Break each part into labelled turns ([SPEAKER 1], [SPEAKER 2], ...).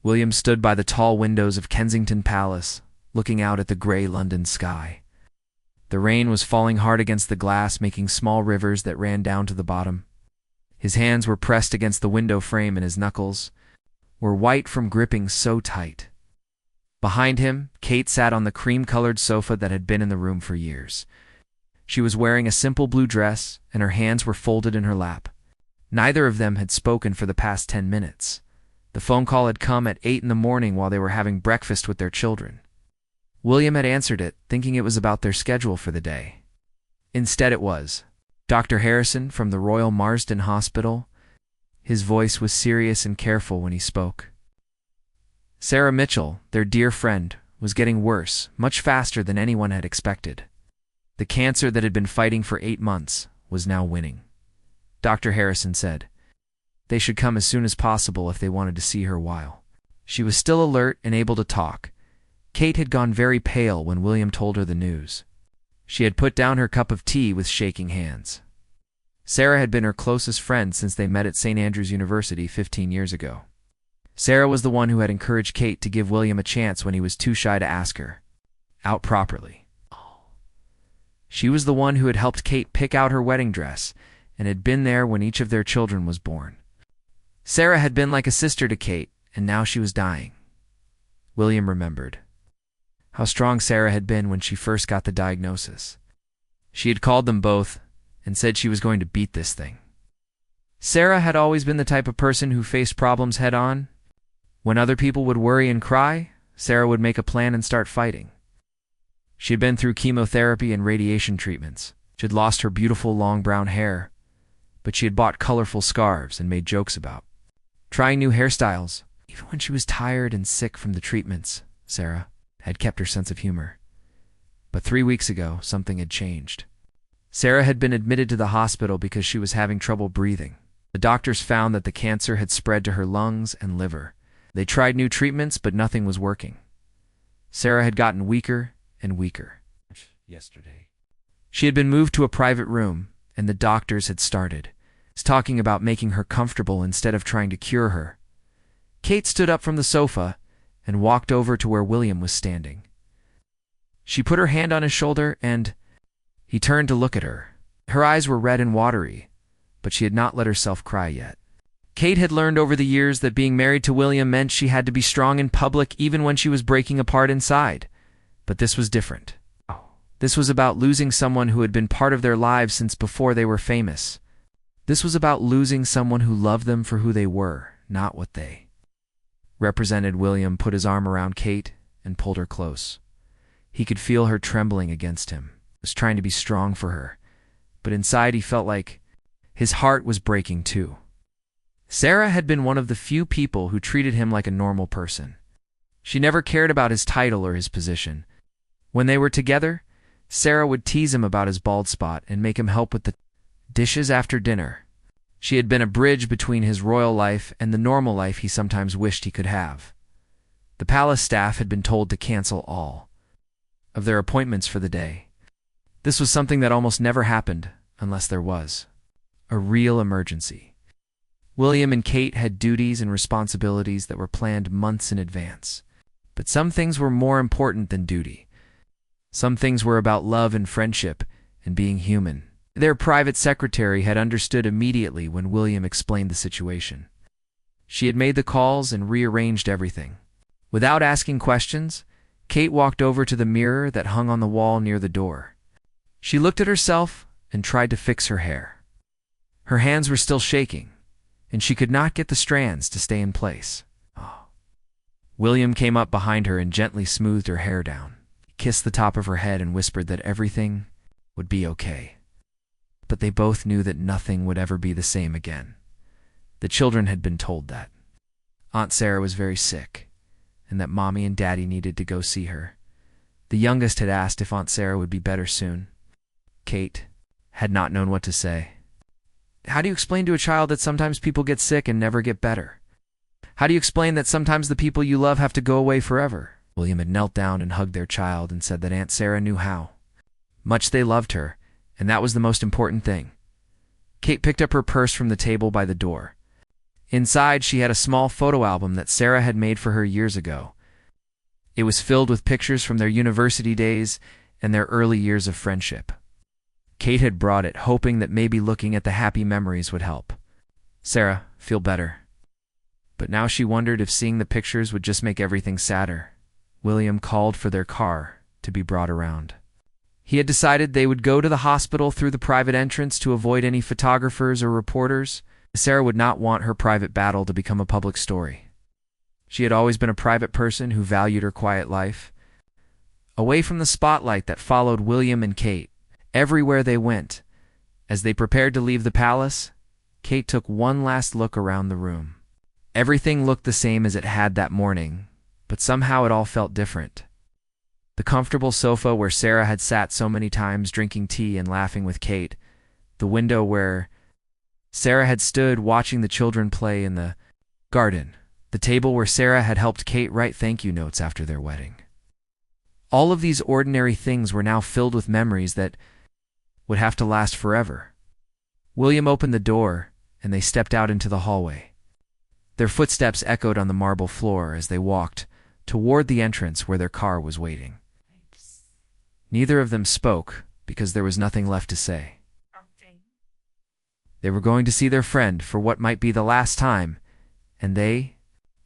[SPEAKER 1] William stood by the tall windows of Kensington Palace, looking out at the grey London sky. The rain was falling hard against the glass, making small rivers that ran down to the bottom. His hands were pressed against the window frame and his knuckles were white from gripping so tight. Behind him, Kate sat on the cream-colored sofa that had been in the room for years. She was wearing a simple blue dress, and her hands were folded in her lap. Neither of them had spoken for the past 10 minutes. The phone call had come at 8 in the morning while they were having breakfast with their children. William had answered it, thinking it was about their schedule for the day. Instead it was Dr. Harrison from the Royal Marsden Hospital. His voice was serious and careful when he spoke. Sarah Mitchell, their dear friend, was getting worse, much faster than anyone had expected. The cancer that had been fighting for 8 months was now winning. Dr. Harrison said they should come as soon as possible if they wanted to see her while. She was still alert and able to talk. Kate had gone very pale when William told her the news. She had put down her cup of tea with shaking hands. Sarah had been her closest friend since they met at St. Andrews University 15 years ago. Sarah was the one who had encouraged Kate to give William a chance when he was too shy to ask her out properly. She was the one who had helped Kate pick out her wedding dress and had been there when each of their children was born. Sarah had been like a sister to Kate, and now she was dying. William remembered how strong Sarah had been when she first got the diagnosis. She had called them both and said she was going to beat this thing. Sarah had always been the type of person who faced problems head-on. When other people would worry and cry, Sarah would make a plan and start fighting. She had been through chemotherapy and radiation treatments. She had lost her beautiful long brown hair, but she had bought colorful scarves and made jokes about trying new hairstyles. Even when she was tired and sick from the treatments, Sarah had kept her sense of humor. But 3 weeks ago, something had changed. Sarah had been admitted to the hospital because she was having trouble breathing. The doctors found that the cancer had spread to her lungs and liver. They tried new treatments, but nothing was working. Sarah had gotten weaker and weaker.
[SPEAKER 2] Yesterday,
[SPEAKER 1] she had been moved to a private room, and the doctors had started talking about making her comfortable instead of trying to cure her. Kate stood up from the sofa and walked over to where William was standing. She put her hand on his shoulder, and he turned to look at her. Her eyes were red and watery, but she had not let herself cry yet. Kate had learned over the years that being married to William meant she had to be strong in public even when she was breaking apart inside. But this was different. This was about losing someone who had been part of their lives since before they were famous. This was about losing someone who loved them for who they were, not what they represented. William put his arm around Kate and pulled her close. He could feel her trembling against him. He was trying to be strong for her, but inside he felt like his heart was breaking too. Sarah had been one of the few people who treated him like a normal person. She never cared about his title or his position. When they were together, Sarah would tease him about his bald spot and make him help with the dishes after dinner. She had been a bridge between his royal life and the normal life he sometimes wished he could have. The palace staff had been told to cancel all of their appointments for the day. This was something that almost never happened unless there was a real emergency. William and Kate had duties and responsibilities that were planned months in advance. But some things were more important than duty. Some things were about love and friendship and being human. Their private secretary had understood immediately when William explained the situation. She had made the calls and rearranged everything. Without asking questions, Kate walked over to the mirror that hung on the wall near the door. She looked at herself and tried to fix her hair. Her hands were still shaking, and she could not get the strands to stay in place. William came up behind her and gently smoothed her hair down. He kissed the top of her head and whispered that everything would be okay. But they both knew that nothing would ever be the same again. The children had been told that Aunt Sarah was very sick, and that Mommy and Daddy needed to go see her. The youngest had asked if Aunt Sarah would be better soon. Kate had not known what to say. How do you explain to a child that sometimes people get sick and never get better? How do you explain that sometimes the people you love have to go away forever? William had knelt down and hugged their child and said that Aunt Sarah knew how much they loved her, and that was the most important thing. Kate picked up her purse from the table by the door. Inside, she had a small photo album that Sarah had made for her years ago. It was filled with pictures from their university days and their early years of friendship. Kate had brought it, hoping that maybe looking at the happy memories would help Sarah feel better. But now she wondered if seeing the pictures would just make everything sadder. William called for their car to be brought around. He had decided they would go to the hospital through the private entrance to avoid any photographers or reporters. Sarah would not want her private battle to become a public story. She had always been a private person who valued her quiet life. Away from the spotlight that followed William and Kate everywhere they went. As they prepared to leave the palace, Kate took one last look around the room. Everything looked the same as it had that morning, but somehow it all felt different. The comfortable sofa where Sarah had sat so many times drinking tea and laughing with Kate, the window where Sarah had stood watching the children play in the garden, the table where Sarah had helped Kate write thank you notes after their wedding. All of these ordinary things were now filled with memories that would have to last forever. William opened the door, and they stepped out into the hallway. Their footsteps echoed on the marble floor as they walked toward the entrance where their car was waiting. Neither of them spoke because there was nothing left to say. They were going to see their friend for what might be the last time, and they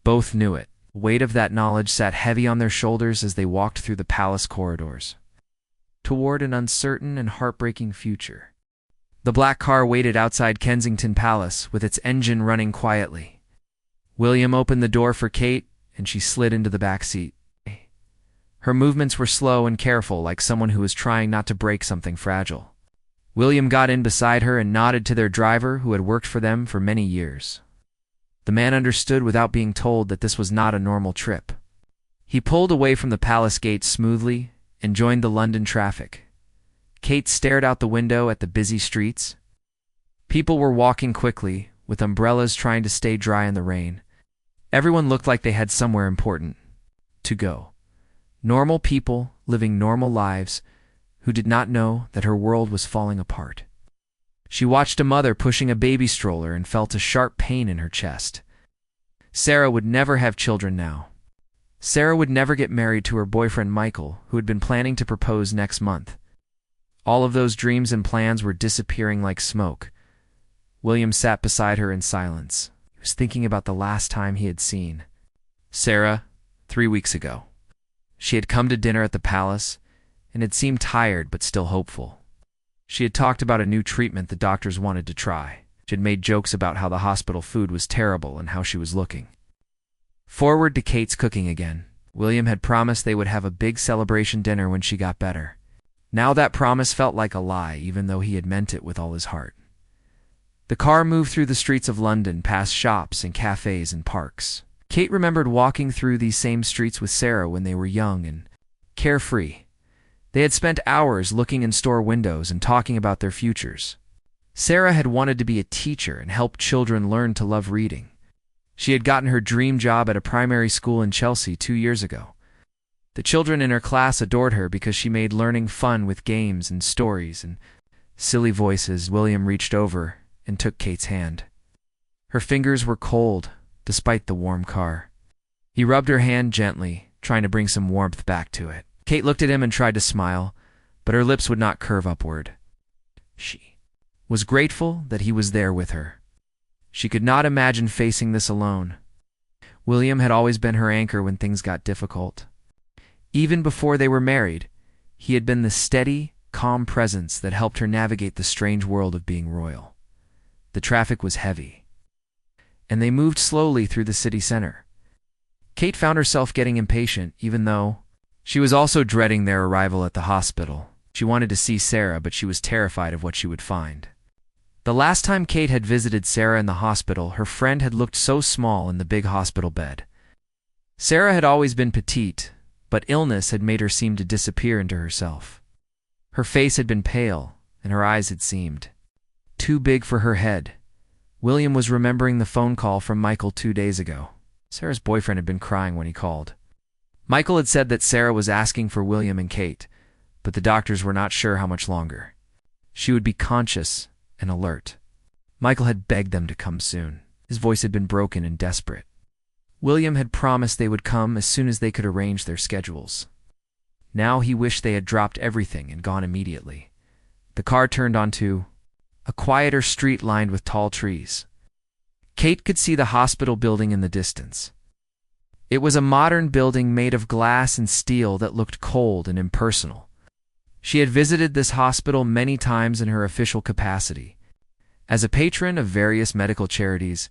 [SPEAKER 1] both knew it. The weight of that knowledge sat heavy on their shoulders as they walked through the palace corridors, toward an uncertain and heartbreaking future. The black car waited outside Kensington Palace with its engine running quietly. William opened the door for Kate, and she slid into the back seat. Her movements were slow and careful, like someone who was trying not to break something fragile. William got in beside her and nodded to their driver, who had worked for them for many years. The man understood without being told that this was not a normal trip. He pulled away from the palace gates smoothly and joined the London traffic. Kate stared out the window at the busy streets. People were walking quickly, with umbrellas trying to stay dry in the rain. Everyone looked like they had somewhere important to go. Normal people living normal lives who did not know that her world was falling apart. She watched a mother pushing a baby stroller and felt a sharp pain in her chest. Sarah would never have children now. Sarah would never get married to her boyfriend Michael, who had been planning to propose next month. All of those dreams and plans were disappearing like smoke. William sat beside her in silence. He was thinking about the last time he had seen Sarah 3 weeks ago. She had come to dinner at the palace and had seemed tired but still hopeful. She had talked about a new treatment the doctors wanted to try. She had made jokes about how the hospital food was terrible and how she was looking forward to Kate's cooking again. William had promised they would have a big celebration dinner when she got better. Now that promise felt like a lie, even though he had meant it with all his heart. The car moved through the streets of London, past shops and cafes and parks. Kate remembered walking through these same streets with Sarah when they were young and carefree. They had spent hours looking in store windows and talking about their futures. Sarah had wanted to be a teacher and help children learn to love reading. She had gotten her dream job at a primary school in Chelsea 2 years ago. The children in her class adored her because she made learning fun with games and stories and silly voices. William reached over and took Kate's hand. Her fingers were cold, despite the warm car. He rubbed her hand gently, trying to bring some warmth back to it. Kate looked at him and tried to smile, but her lips would not curve upward. She was grateful that he was there with her. She could not imagine facing this alone. William had always been her anchor when things got difficult. Even before they were married, he had been the steady, calm presence that helped her navigate the strange world of being royal. The traffic was heavy, and they moved slowly through the city center. Kate found herself getting impatient, even though she was also dreading their arrival at the hospital. She wanted to see Sarah, but she was terrified of what she would find. The last time Kate had visited Sarah in the hospital, her friend had looked so small in the big hospital bed. Sarah had always been petite, but illness had made her seem to disappear into herself. Her face had been pale, and her eyes had seemed too big for her head. William was remembering the phone call from Michael 2 days ago. Sarah's boyfriend had been crying when he called. Michael had said that Sarah was asking for William and Kate, but the doctors were not sure how much longer. She would be conscious and alert. Michael had begged them to come soon. His voice had been broken and desperate. William had promised they would come as soon as they could arrange their schedules. Now he wished they had dropped everything and gone immediately. The car turned onto a quieter street lined with tall trees. Kate could see the hospital building in the distance. It was a modern building made of glass and steel that looked cold and impersonal. She had visited this hospital many times in her official capacity. As a patron of various medical charities,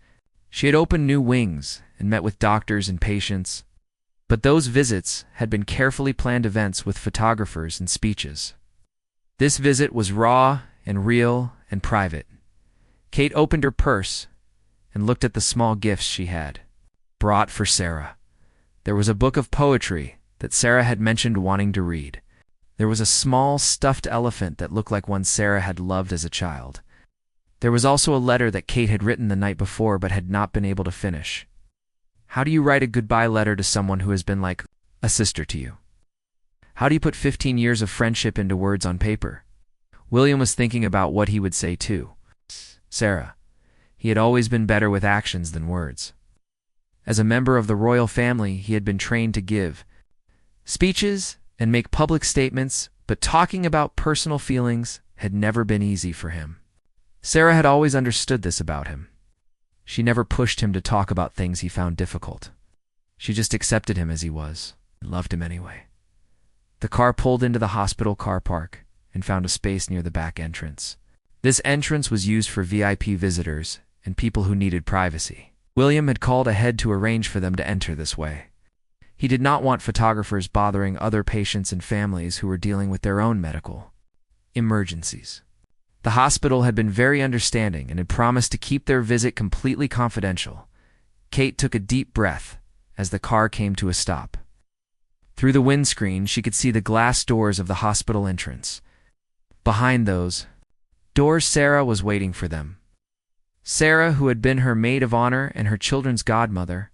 [SPEAKER 1] she had opened new wings and met with doctors and patients, but those visits had been carefully planned events with photographers and speeches. This visit was raw and real and private. Kate opened her purse and looked at the small gifts she had brought for Sarah. There was a book of poetry that Sarah had mentioned wanting to read. There was a small stuffed elephant that looked like one Sarah had loved as a child. There was also a letter that Kate had written the night before but had not been able to finish. How do you write a goodbye letter to someone who has been like a sister to you? How do you put 15 years of friendship into words on paper? William was thinking about what he would say to Sarah. He had always been better with actions than words. As a member of the royal family, he had been trained to give speeches and make public statements, but talking about personal feelings had never been easy for him. Sarah had always understood this about him. She never pushed him to talk about things he found difficult. She just accepted him as he was and loved him anyway. The car pulled into the hospital car park and found a space near the back entrance. This entrance was used for VIP visitors and people who needed privacy. William had called ahead to arrange for them to enter this way. He did not want photographers bothering other patients and families who were dealing with their own medical emergencies. The hospital had been very understanding and had promised to keep their visit completely confidential. Kate took a deep breath as the car came to a stop. Through the windscreen, she could see the glass doors of the hospital entrance. Behind those doors, Sarah was waiting for them. Sarah, who had been her maid of honor and her children's godmother.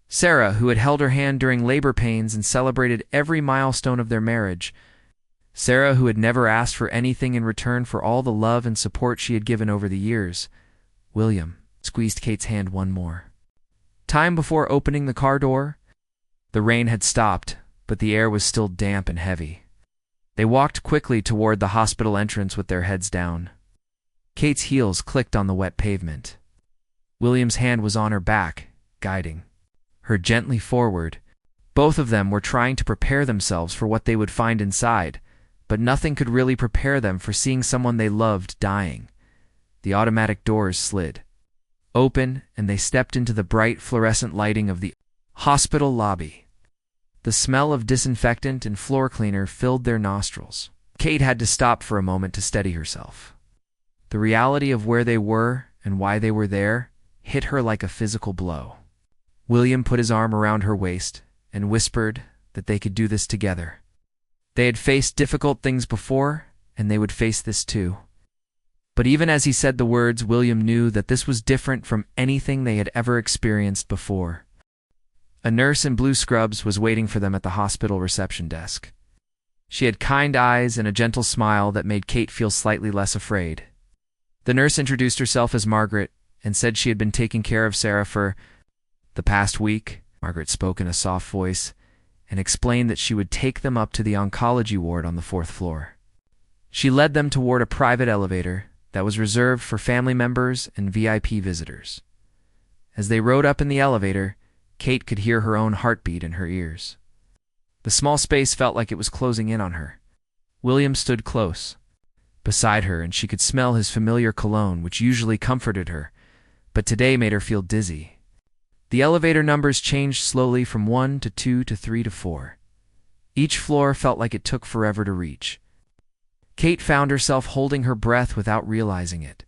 [SPEAKER 1] Sarah, who had held her hand during labor pains and celebrated every milestone of their marriage. Sarah, who had never asked for anything in return for all the love and support she had given over the years. William squeezed Kate's hand one more time before opening the car door. The rain had stopped, but the air was still damp and heavy. They walked quickly toward the hospital entrance with their heads down. Kate's heels clicked on the wet pavement. William's hand was on her back, guiding her gently forward. Both of them were trying to prepare themselves for what they would find inside, but nothing could really prepare them for seeing someone they loved dying. The automatic doors slid open, and they stepped into the bright fluorescent lighting of the hospital lobby. The smell of disinfectant and floor cleaner filled their nostrils. Kate had to stop for a moment to steady herself. The reality of where they were and why they were there hit her like a physical blow. William put his arm around her waist and whispered that they could do this together. They had faced difficult things before, and they would face this too. But even as he said the words, William knew that this was different from anything they had ever experienced before. A nurse in blue scrubs was waiting for them at the hospital reception desk. She had kind eyes and a gentle smile that made Kate feel slightly less afraid. The nurse introduced herself as Margaret and said she had been taking care of Sarah for the past week. Margaret spoke in a soft voice and explained that she would take them up to the oncology ward on the 4th floor. She led them toward a private elevator that was reserved for family members and VIP visitors. As they rode up in the elevator, Kate could hear her own heartbeat in her ears. The small space felt like it was closing in on her. William stood close beside her, and she could smell his familiar cologne, which usually comforted her, but today made her feel dizzy. The elevator numbers changed slowly from 1 to 2 to 3 to 4. Each floor felt like it took forever to reach. Kate found herself holding her breath without realizing it.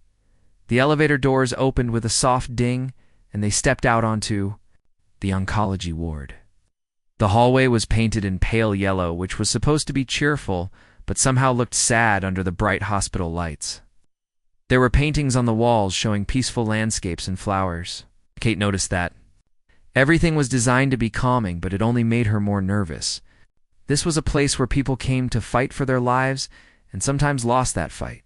[SPEAKER 1] The elevator doors opened with a soft ding, and they stepped out onto the oncology ward. The hallway was painted in pale yellow, which was supposed to be cheerful, but somehow looked sad under the bright hospital lights. There were paintings on the walls showing peaceful landscapes and flowers. Kate noticed that everything was designed to be calming, but it only made her more nervous. This was a place where people came to fight for their lives and sometimes lost that fight.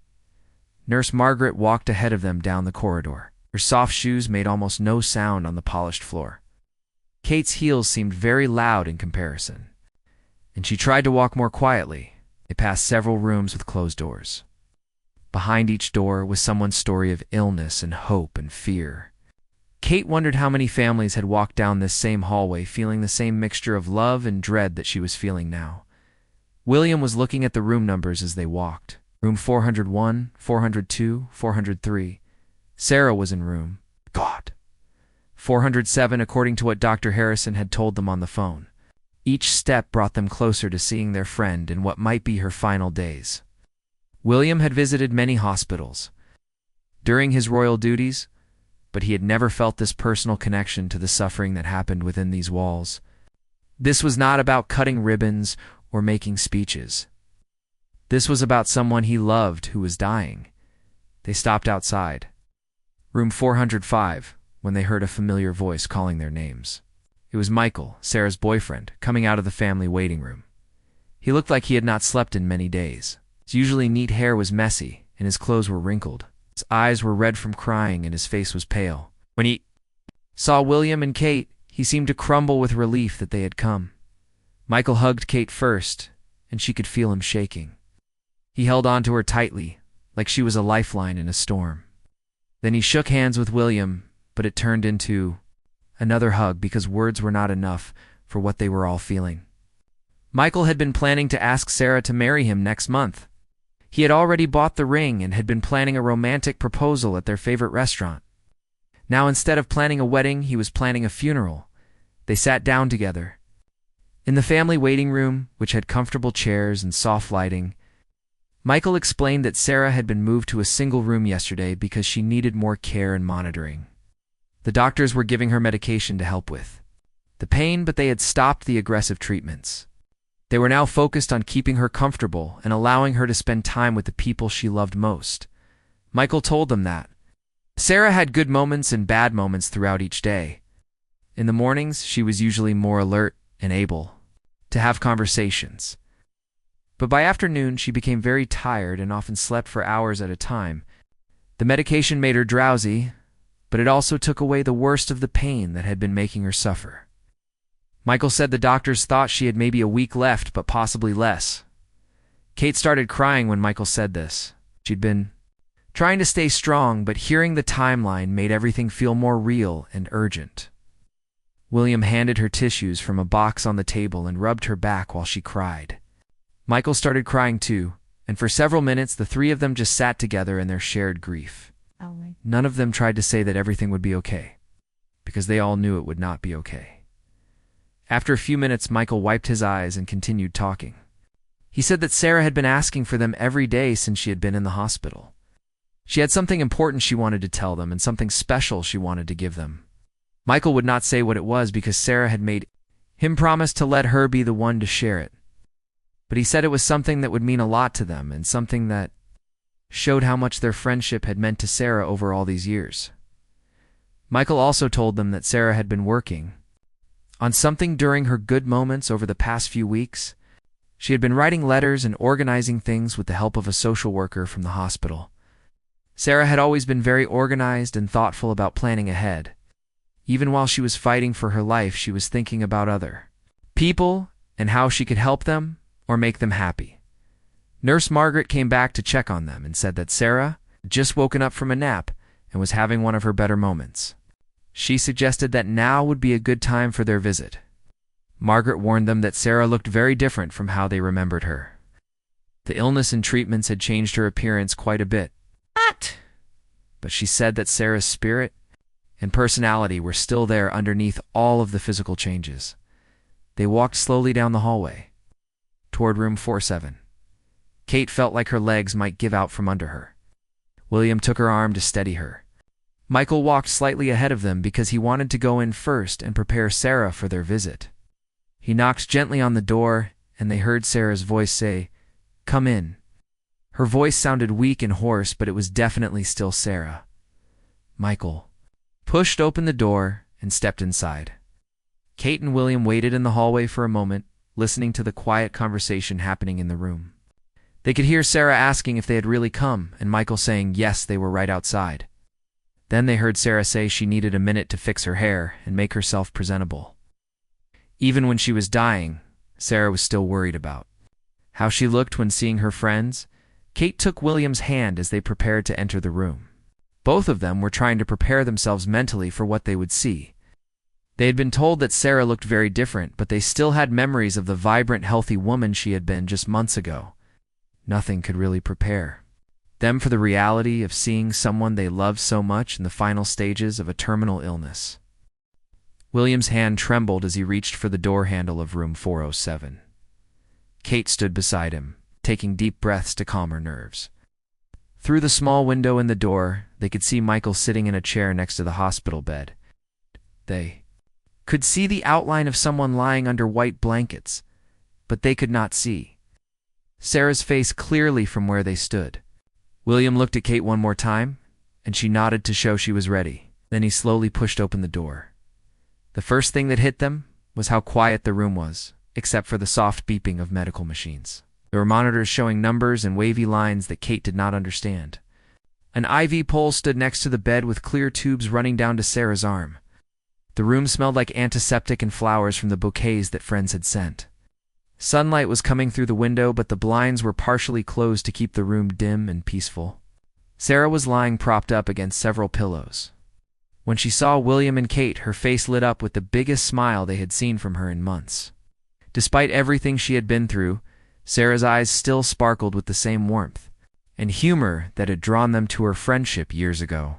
[SPEAKER 1] Nurse Margaret walked ahead of them down the corridor. Her soft shoes made almost no sound on the polished floor. Kate's heels seemed very loud in comparison, and she tried to walk more quietly. They passed several rooms with closed doors. Behind each door was someone's story of illness and hope and fear. Kate wondered how many families had walked down this same hallway feeling the same mixture of love and dread that she was feeling now. William was looking at the room numbers as they walked. Room 401, 402, 403. Sarah was in room, God, 407 according to what Dr. Harrison had told them on the phone. Each step brought them closer to seeing their friend in what might be her final days. William had visited many hospitals during his royal duties, but he had never felt this personal connection to the suffering that happened within these walls. This was not about cutting ribbons or making speeches. This was about someone he loved who was dying. They stopped outside room 405 when they heard a familiar voice calling their names. It was Michael, Sarah's boyfriend, coming out of the family waiting room. He looked like he had not slept in many days. His usually neat hair was messy, and his clothes were wrinkled. His eyes were red from crying, and his face was pale. When he saw William and Kate, he seemed to crumble with relief that they had come. Michael hugged Kate first, and she could feel him shaking. He held on to her tightly, like she was a lifeline in a storm. Then he shook hands with William, but it turned into another hug because words were not enough for what they were all feeling. Michael had been planning to ask Sarah to marry him next month. He had already bought the ring and had been planning a romantic proposal at their favorite restaurant. Now, instead of planning a wedding, he was planning a funeral. They sat down together. In the family waiting room, which had comfortable chairs and soft lighting, Michael explained that Sarah had been moved to a single room yesterday because she needed more care and monitoring. The doctors were giving her medication to help with the pain, but they had stopped the aggressive treatments. They were now focused on keeping her comfortable and allowing her to spend time with the people she loved most. Michael told them that Sarah had good moments and bad moments throughout each day. In the mornings, she was usually more alert and able to have conversations. But by afternoon, she became very tired and often slept for hours at a time. The medication made her drowsy, but it also took away the worst of the pain that had been making her suffer. Michael said the doctors thought she had maybe a week left, but possibly less. Kate started crying when Michael said this. She'd been trying to stay strong, but hearing the timeline made everything feel more real and urgent. William handed her tissues from a box on the table and rubbed her back while she cried. Michael started crying too, and for several minutes the three of them just sat together in their shared grief. None of them tried to say that everything would be okay, because they all knew it would not be okay. After a few minutes, Michael wiped his eyes and continued talking. He said that Sarah had been asking for them every day since she had been in the hospital. She had something important she wanted to tell them and something special she wanted to give them. Michael would not say what it was because Sarah had made him promise to let her be the one to share it. But he said it was something that would mean a lot to them and something that showed how much their friendship had meant to Sarah over all these years. Michael also told them that Sarah had been working on something during her good moments over the past few weeks. She had been writing letters and organizing things with the help of a social worker from the hospital. Sarah had always been very organized and thoughtful about planning ahead. Even while she was fighting for her life, she was thinking about other people and how she could help them or make them happy. Nurse Margaret came back to check on them and said that Sarah had just woken up from a nap and was having one of her better moments. She suggested that now would be a good time for their visit. Margaret warned them that Sarah looked very different from how they remembered her. The illness and treatments had changed her appearance quite a bit. But she said that Sarah's spirit and personality were still there underneath all of the physical changes. They walked slowly down the hallway toward room 47. Kate felt like her legs might give out from under her. William took her arm to steady her. Michael walked slightly ahead of them because he wanted to go in first and prepare Sarah for their visit. He knocked gently on the door, and they heard Sarah's voice say, "Come in." Her voice sounded weak and hoarse, but it was definitely still Sarah. Michael pushed open the door and stepped inside. Kate and William waited in the hallway for a moment, listening to the quiet conversation happening in the room. They could hear Sarah asking if they had really come, and Michael saying yes, they were right outside. Then they heard Sarah say she needed a minute to fix her hair and make herself presentable. Even when she was dying, Sarah was still worried about how she looked when seeing her friends. Kate took William's hand as they prepared to enter the room. Both of them were trying to prepare themselves mentally for what they would see. They had been told that Sarah looked very different, but they still had memories of the vibrant, healthy woman she had been just months ago. Nothing could really prepare them for the reality of seeing someone they loved so much in the final stages of a terminal illness. William's hand trembled as he reached for the door handle of room 407. Kate stood beside him, taking deep breaths to calm her nerves. Through the small window in the door, they could see Michael sitting in a chair next to the hospital bed. They could see the outline of someone lying under white blankets, but they could not see Sarah's face clearly from where they stood. William looked at Kate one more time, and she nodded to show she was ready. Then he slowly pushed open the door. The first thing that hit them was how quiet the room was, except for the soft beeping of medical machines. There were monitors showing numbers and wavy lines that Kate did not understand. An IV pole stood next to the bed with clear tubes running down to Sarah's arm. The room smelled like antiseptic and flowers from the bouquets that friends had sent. Sunlight was coming through the window, but the blinds were partially closed to keep the room dim and peaceful. Sarah was lying propped up against several pillows. When she saw William and Kate, her face lit up with the biggest smile they had seen from her in months. Despite everything she had been through, Sarah's eyes still sparkled with the same warmth and humor that had drawn them to her friendship years ago.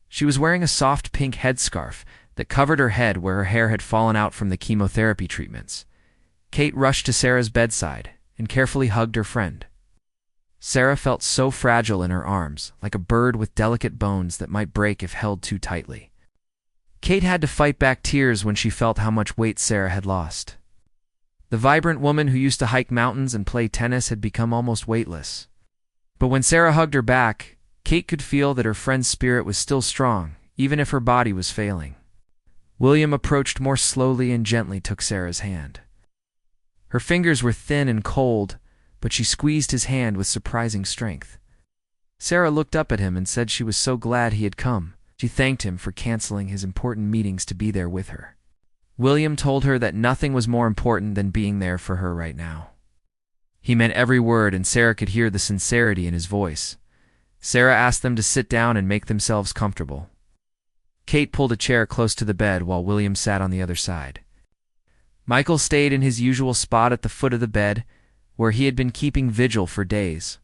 [SPEAKER 1] She was wearing a soft pink headscarf that covered her head where her hair had fallen out from the chemotherapy treatments. Kate rushed to Sarah's bedside and carefully hugged her friend. Sarah felt so fragile in her arms, like a bird with delicate bones that might break if held too tightly. Kate had to fight back tears when she felt how much weight Sarah had lost. The vibrant woman who used to hike mountains and play tennis had become almost weightless. But when Sarah hugged her back, Kate could feel that her friend's spirit was still strong, even if her body was failing. William approached more slowly and gently took Sarah's hand. Her fingers were thin and cold, but she squeezed his hand with surprising strength. Sarah looked up at him and said she was so glad he had come. She thanked him for canceling his important meetings to be there with her. William told her that nothing was more important than being there for her right now. He meant every word, and Sarah could hear the sincerity in his voice. Sarah asked them to sit down and make themselves comfortable. Kate pulled a chair close to the bed while William sat on the other side. Michael stayed in his usual spot at the foot of the bed, where he had been keeping vigil for days.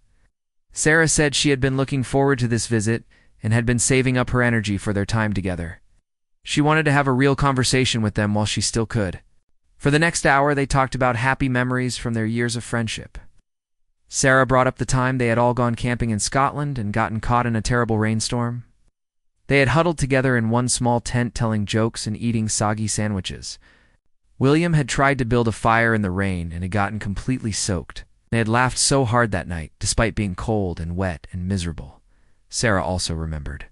[SPEAKER 1] Sarah said she had been looking forward to this visit and had been saving up her energy for their time together. She wanted to have a real conversation with them while she still could. For the next hour, they talked about happy memories from their years of friendship. Sarah brought up the time they had all gone camping in Scotland and gotten caught in a terrible rainstorm. They had huddled together in one small tent telling jokes and eating soggy sandwiches. William had tried to build a fire in the rain and had gotten completely soaked. They had laughed so hard that night, despite being cold and wet and miserable. Sarah also remembered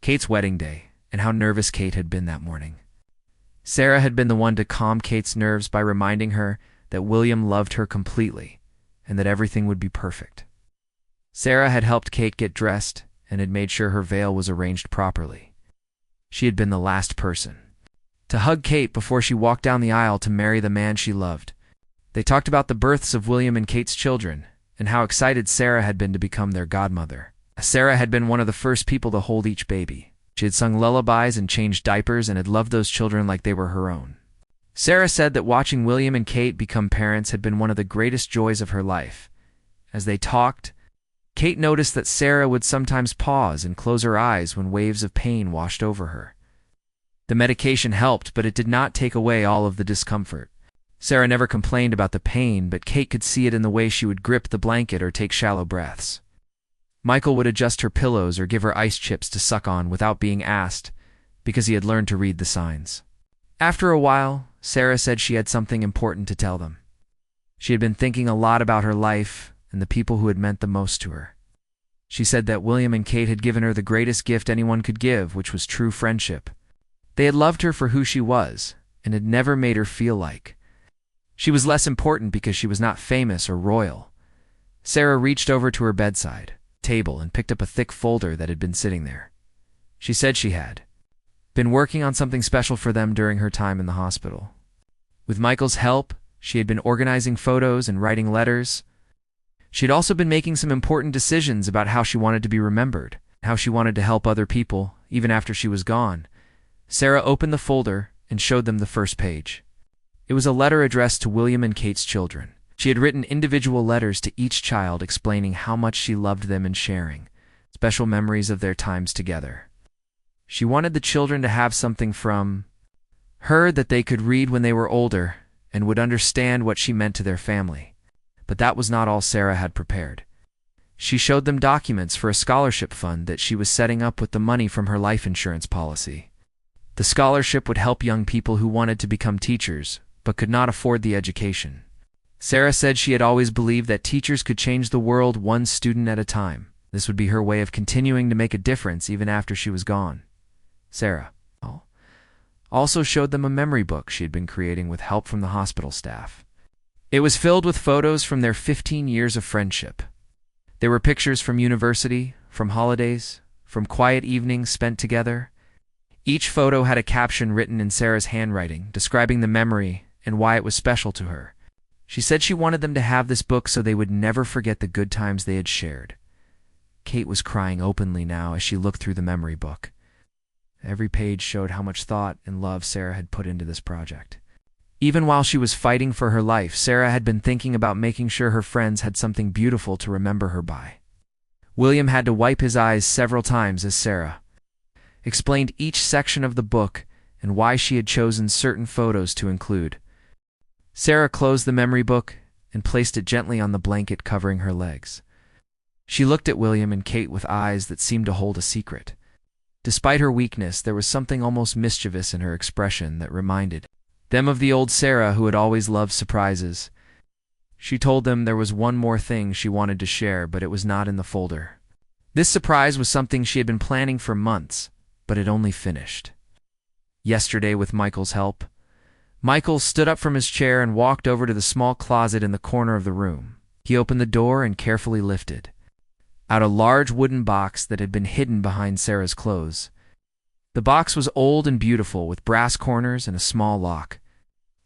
[SPEAKER 1] Kate's wedding day and how nervous Kate had been that morning. Sarah had been the one to calm Kate's nerves by reminding her that William loved her completely and that everything would be perfect. Sarah had helped Kate get dressed and had made sure her veil was arranged properly. She had been the last person to hug Kate before she walked down the aisle to marry the man she loved. They talked about the births of William and Kate's children and how excited Sarah had been to become their godmother. Sarah had been one of the first people to hold each baby. She had sung lullabies and changed diapers and had loved those children like they were her own. Sarah said that watching William and Kate become parents had been one of the greatest joys of her life. As they talked, Kate noticed that Sarah would sometimes pause and close her eyes when waves of pain washed over her. The medication helped, but it did not take away all of the discomfort. Sarah never complained about the pain, but Kate could see it in the way she would grip the blanket or take shallow breaths. Michael would adjust her pillows or give her ice chips to suck on without being asked, because he had learned to read the signs. After a while, Sarah said she had something important to tell them. She had been thinking a lot about her life and the people who had meant the most to her. She said that William and Kate had given her the greatest gift anyone could give, which was true friendship. They had loved her for who she was and had never made her feel like she was less important because she was not famous or royal. Sarah reached over to her bedside table and picked up a thick folder that had been sitting there. She said she had been working on something special for them during her time in the hospital. With Michael's help, she had been organizing photos and writing letters. She had also been making some important decisions about how she wanted to be remembered, how she wanted to help other people, even after she was gone. Sarah opened the folder and showed them the first page. It was a letter addressed to William and Kate's children. She had written individual letters to each child explaining how much she loved them and sharing special memories of their times together. She wanted the children to have something from her that they could read when they were older and would understand what she meant to their family. But that was not all Sarah had prepared. She showed them documents for a scholarship fund that she was setting up with the money from her life insurance policy. The scholarship would help young people who wanted to become teachers but could not afford the education. Sarah said she had always believed that teachers could change the world one student at a time. This would be her way of continuing to make a difference even after she was gone. Sarah also showed them a memory book she had been creating with help from the hospital staff. It was filled with photos from their 15 years of friendship. There were pictures from university, from holidays, from quiet evenings spent together. Each photo had a caption written in Sarah's handwriting, describing the memory and why it was special to her. She said she wanted them to have this book so they would never forget the good times they had shared. Kate was crying openly now as she looked through the memory book. Every page showed how much thought and love Sarah had put into this project. Even while she was fighting for her life, Sarah had been thinking about making sure her friends had something beautiful to remember her by. William had to wipe his eyes several times as Sarah explained each section of the book and why she had chosen certain photos to include. Sarah closed the memory book and placed it gently on the blanket covering her legs. She looked at William and Kate with eyes that seemed to hold a secret. Despite her weakness, there was something almost mischievous in her expression that reminded them of the old Sarah who had always loved surprises. She told them there was one more thing she wanted to share, but it was not in the folder. This surprise was something she had been planning for months, but had only finished yesterday with Michael's help. Michael stood up from his chair and walked over to the small closet in the corner of the room. He opened the door and carefully lifted out a large wooden box that had been hidden behind Sarah's clothes. The box was old and beautiful, with brass corners and a small lock.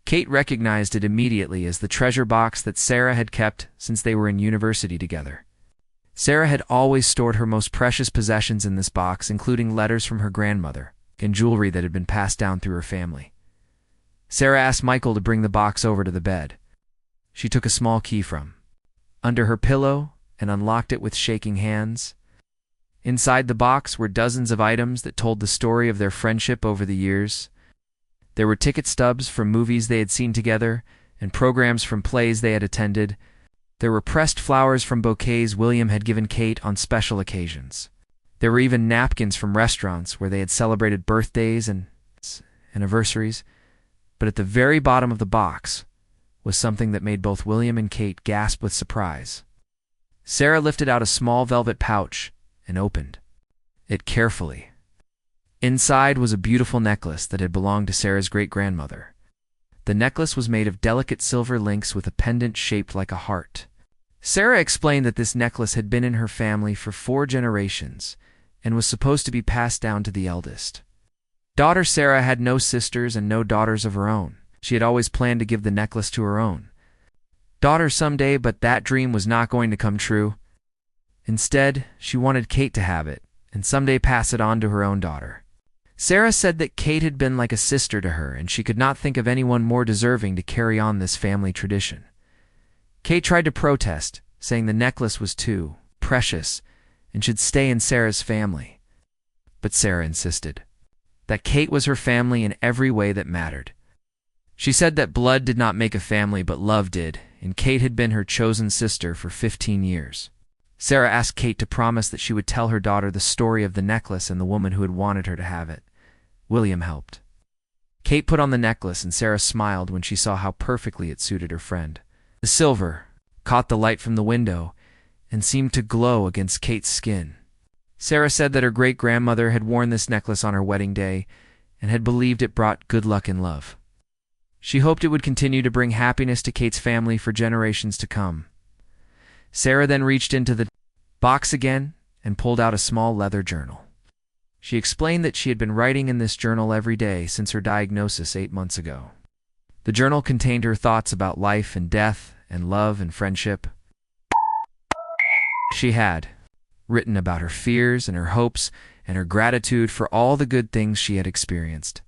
[SPEAKER 1] Kate recognized it immediately as the treasure box that Sarah had kept since they were in university together. Sarah had always stored her most precious possessions in this box, including letters from her grandmother and jewelry that had been passed down through her family. Sarah asked Michael to bring the box over to the bed. She took a small key from under her pillow and unlocked it with shaking hands. Inside the box were dozens of items that told the story of their friendship over the years. There were ticket stubs from movies they had seen together and programs from plays they had attended. There were pressed flowers from bouquets William had given Kate on special occasions. There were even napkins from restaurants where they had celebrated birthdays and anniversaries. But at the very bottom of the box was something that made both William and Kate gasp with surprise. Sarah lifted out a small velvet pouch and opened it carefully. Inside was a beautiful necklace that had belonged to Sarah's great-grandmother. The necklace was made of delicate silver links with a pendant shaped like a heart. Sarah explained that this necklace had been in her family for 4 generations and was supposed to be passed down to the eldest daughter. Sarah had no sisters and no daughters of her own. She had always planned to give the necklace to her own daughter someday, but that dream was not going to come true. Instead, she wanted Kate to have it and someday pass it on to her own daughter. Sarah said that Kate had been like a sister to her, and she could not think of anyone more deserving to carry on this family tradition. Kate tried to protest, saying the necklace was too precious and should stay in Sarah's family. But Sarah insisted that Kate was her family in every way that mattered. She said that blood did not make a family, but love did, and Kate had been her chosen sister for 15 years. Sarah asked Kate to promise that she would tell her daughter the story of the necklace and the woman who had wanted her to have it. William helped. Kate put on the necklace, and Sarah smiled when she saw how perfectly it suited her friend. The silver caught the light from the window and seemed to glow against Kate's skin. Sarah said that her great-grandmother had worn this necklace on her wedding day and had believed it brought good luck and love. She hoped it would continue to bring happiness to Kate's family for generations to come. Sarah then reached into the box again and pulled out a small leather journal. She explained that she had been writing in this journal every day since her diagnosis 8 months ago. The journal contained her thoughts about life and death and love and friendship. She had written about her fears and her hopes and her gratitude for all the good things she had experienced.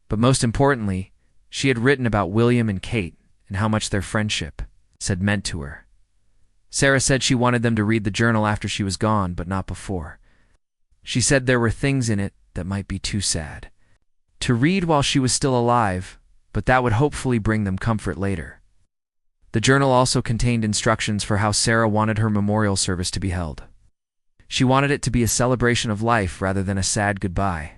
[SPEAKER 1] But most importantly, she had written about William and Kate and how much their friendship had meant to her. Sarah said she wanted them to read the journal after she was gone, but not before. She said there were things in it that might be too sad to read while she was still alive, but that would hopefully bring them comfort later. The journal also contained instructions for how Sarah wanted her memorial service to be held. She wanted it to be a celebration of life rather than a sad goodbye.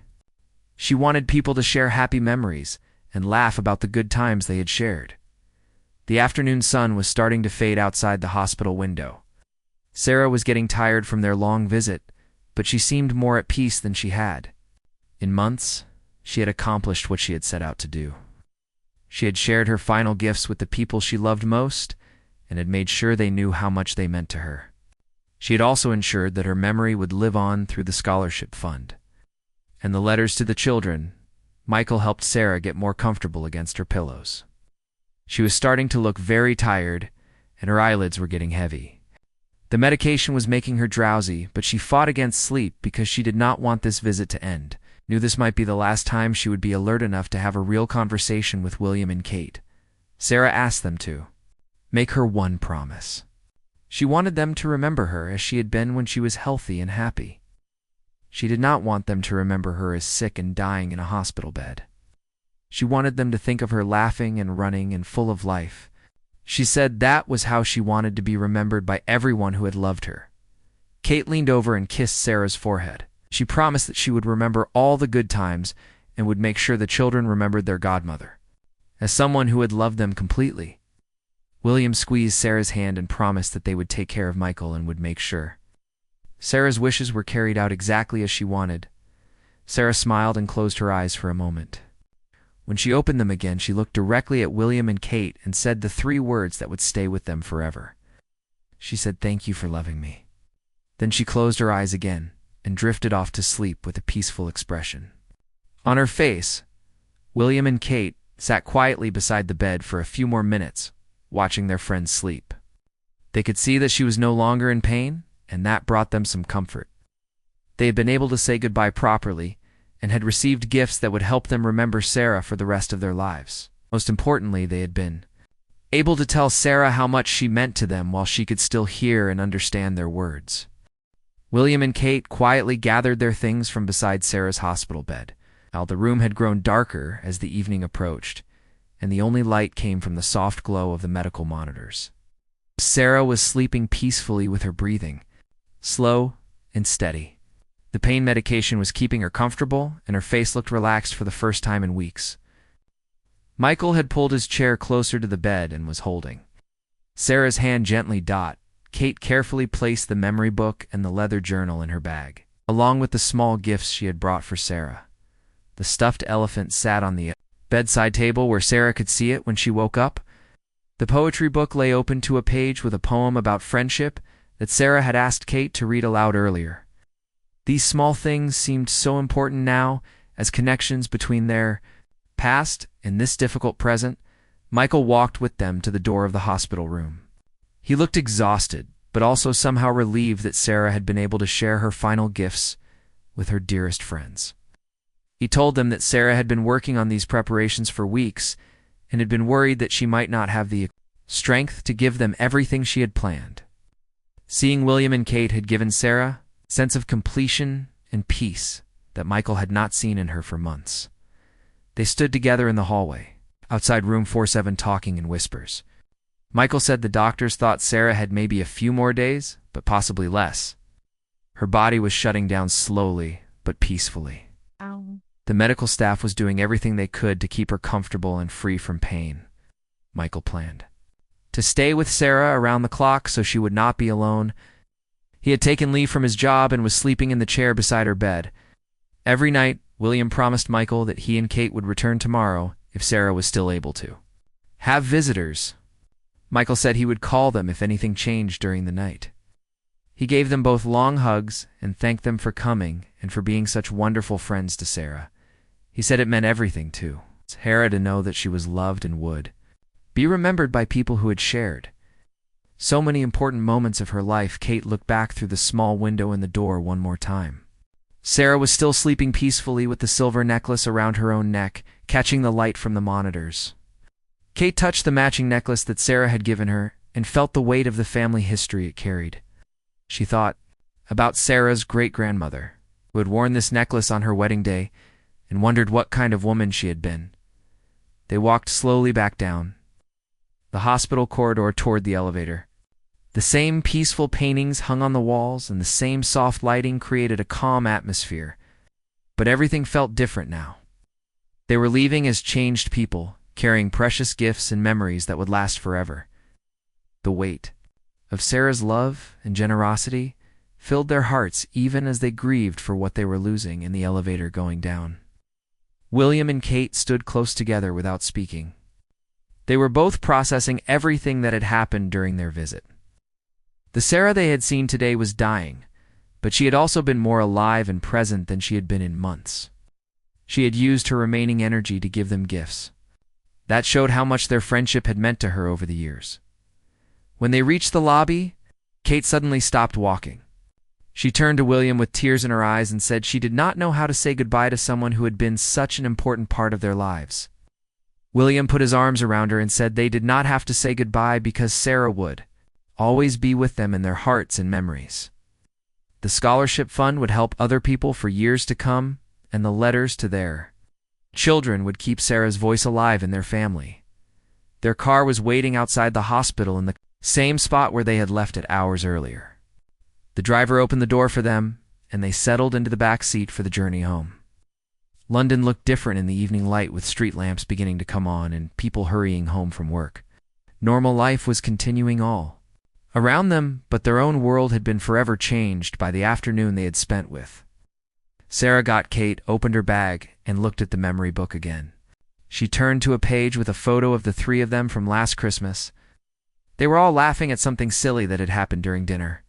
[SPEAKER 1] She wanted people to share happy memories and laugh about the good times they had shared. The afternoon sun was starting to fade outside the hospital window. Sarah was getting tired from their long visit, but she seemed more at peace than she had. In months, she had accomplished what she had set out to do. She had shared her final gifts with the people she loved most and had made sure they knew how much they meant to her. She had also ensured that her memory would live on through the scholarship fund. And the letters to the children, Michael helped Sarah get more comfortable against her pillows. She was starting to look very tired, and her eyelids were getting heavy. The medication was making her drowsy, but she fought against sleep because she did not want this visit to end. Knew this might be the last time she would be alert enough to have a real conversation with William and Kate. Sarah asked them to make her one promise. She wanted them to remember her as she had been when she was healthy and happy. She did not want them to remember her as sick and dying in a hospital bed. She wanted them to think of her laughing and running and full of life. She said that was how she wanted to be remembered by everyone who had loved her. Kate leaned over and kissed Sarah's forehead. She promised that she would remember all the good times and would make sure the children remembered their godmother as someone who had loved them completely. William squeezed Sarah's hand and promised that they would take care of Michael and would make sure. Sarah's wishes were carried out exactly as she wanted. Sarah smiled and closed her eyes for a moment. When she opened them again, she looked directly at William and Kate and said the 3 words that would stay with them forever. She said, "Thank you for loving me." Then she closed her eyes again and drifted off to sleep with a peaceful expression on her face. William and Kate sat quietly beside the bed for a few more minutes, watching their friend sleep. They could see that she was no longer in pain, and that brought them some comfort. They had been able to say goodbye properly and had received gifts that would help them remember Sarah for the rest of their lives. Most importantly, they had been able to tell Sarah how much she meant to them while she could still hear and understand their words. William and Kate quietly gathered their things from beside Sarah's hospital bed. Now the room had grown darker as the evening approached, and the only light came from the soft glow of the medical monitors. Sarah was sleeping peacefully with her breathing, slow and steady. The pain medication was keeping her comfortable, and her face looked relaxed for the first time in weeks. Michael had pulled his chair closer to the bed and was holding Sarah's hand gently. Kate carefully placed the memory book and the leather journal in her bag, along with the small gifts she had brought for Sarah. The stuffed elephant sat on the bedside table where Sarah could see it when she woke up. The poetry book lay open to a page with a poem about friendship that Sarah had asked Kate to read aloud earlier. These small things seemed so important now as connections between their past and this difficult present. Michael walked with them to the door of the hospital room. He looked exhausted, but also somehow relieved that Sarah had been able to share her final gifts with her dearest friends. He told them that Sarah had been working on these preparations for weeks and had been worried that she might not have the strength to give them everything she had planned. Seeing William and Kate had given Sarah a sense of completion and peace that Michael had not seen in her for months. They stood together in the hallway, outside room 47, talking in whispers. Michael said the doctors thought Sarah had maybe a few more days, but possibly less. Her body was shutting down slowly, but peacefully.
[SPEAKER 2] Ow.
[SPEAKER 1] The medical staff was doing everything they could to keep her comfortable and free from pain. Michael planned to stay with Sarah around the clock so she would not be alone. He had taken leave from his job and was sleeping in the chair beside her bed. Every night, William promised Michael that he and Kate would return tomorrow if Sarah was still able to have visitors. Michael said he would call them if anything changed during the night. He gave them both long hugs and thanked them for coming and for being such wonderful friends to Sarah. He said it meant everything to Sarah to know that she was loved and would be remembered by people who had shared so many important moments of her life. Kate looked back through the small window in the door one more time. Sarah was still sleeping peacefully with the silver necklace around her own neck, catching the light from the monitors. Kate touched the matching necklace that Sarah had given her and felt the weight of the family history it carried. She thought about Sarah's great-grandmother, who had worn this necklace on her wedding day, and wondered what kind of woman she had been. They walked slowly back down the hospital corridor toward the elevator. The same peaceful paintings hung on the walls and the same soft lighting created a calm atmosphere. But everything felt different now. They were leaving as changed people, carrying precious gifts and memories that would last forever. The weight of Sarah's love and generosity filled their hearts even as they grieved for what they were losing in the elevator going down. William and Kate stood close together without speaking. They were both processing everything that had happened during their visit. The Sarah they had seen today was dying, but she had also been more alive and present than she had been in months. She had used her remaining energy to give them gifts. That showed how much their friendship had meant to her over the years. When they reached the lobby, Kate suddenly stopped walking. She turned to William with tears in her eyes and said she did not know how to say goodbye to someone who had been such an important part of their lives. William put his arms around her and said they did not have to say goodbye because Sarah would always be with them in their hearts and memories. The scholarship fund would help other people for years to come, and the letters to their children would keep Sarah's voice alive in their family. Their car was waiting outside the hospital in the same spot where they had left it hours earlier. The driver opened the door for them, and they settled into the back seat for the journey home. London looked different in the evening light, with street lamps beginning to come on and people hurrying home from work. Normal life was continuing all around them, but their own world had been forever changed by the afternoon they had spent with Sarah. Kate opened her bag and looked at the memory book again. She turned to a page with a photo of the three of them from last Christmas. They were all laughing at something silly that had happened during dinner.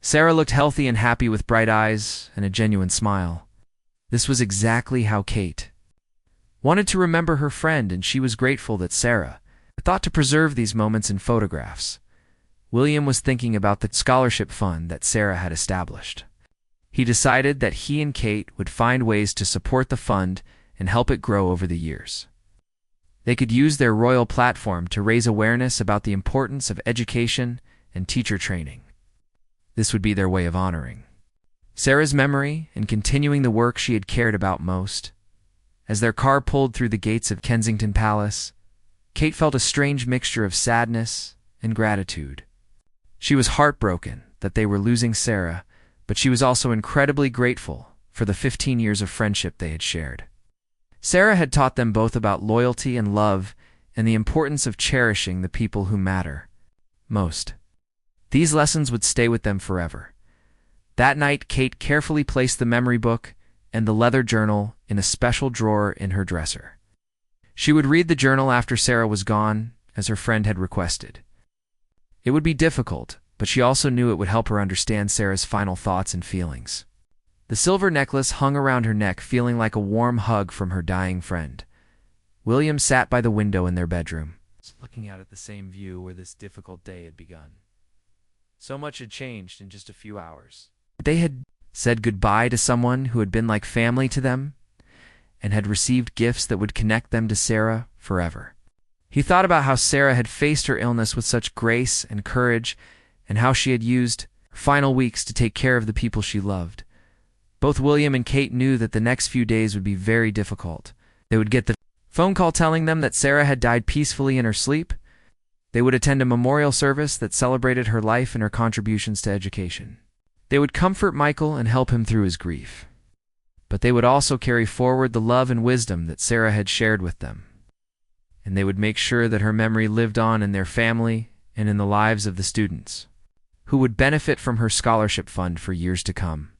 [SPEAKER 1] Sarah looked healthy and happy with bright eyes and a genuine smile. This was exactly how Kate wanted to remember her friend, and she was grateful that Sarah thought to preserve these moments in photographs. William was thinking about the scholarship fund that Sarah had established. He decided that he and Kate would find ways to support the fund and help it grow over the years. They could use their royal platform to raise awareness about the importance of education and teacher training. This would be their way of honoring Sarah's memory and continuing the work she had cared about most. As their car pulled through the gates of Kensington Palace, Kate felt a strange mixture of sadness and gratitude. She was heartbroken that they were losing Sarah, but she was also incredibly grateful for the 15 years of friendship they had shared. Sarah had taught them both about loyalty and love and the importance of cherishing the people who matter most. These lessons would stay with them forever. That night, Kate carefully placed the memory book and the leather journal in a special drawer in her dresser. She would read the journal after Sarah was gone, as her friend had requested. It would be difficult, but she also knew it would help her understand Sarah's final thoughts and feelings. The silver necklace hung around her neck, feeling like a warm hug from her dying friend. William sat by the window in their bedroom, looking out at the same view where this difficult day had begun. So much had changed in just a few hours. They had said goodbye to someone who had been like family to them and had received gifts that would connect them to Sarah forever. He thought about how Sarah had faced her illness with such grace and courage, and how she had used her final weeks to take care of the people she loved. Both William and Kate knew that the next few days would be very difficult. They would get the phone call telling them that Sarah had died peacefully in her sleep. They would attend a memorial service that celebrated her life and her contributions to education. They would comfort Michael and help him through his grief. But they would also carry forward the love and wisdom that Sarah had shared with them. And they would make sure that her memory lived on in their family and in the lives of the students who would benefit from her scholarship fund for years to come.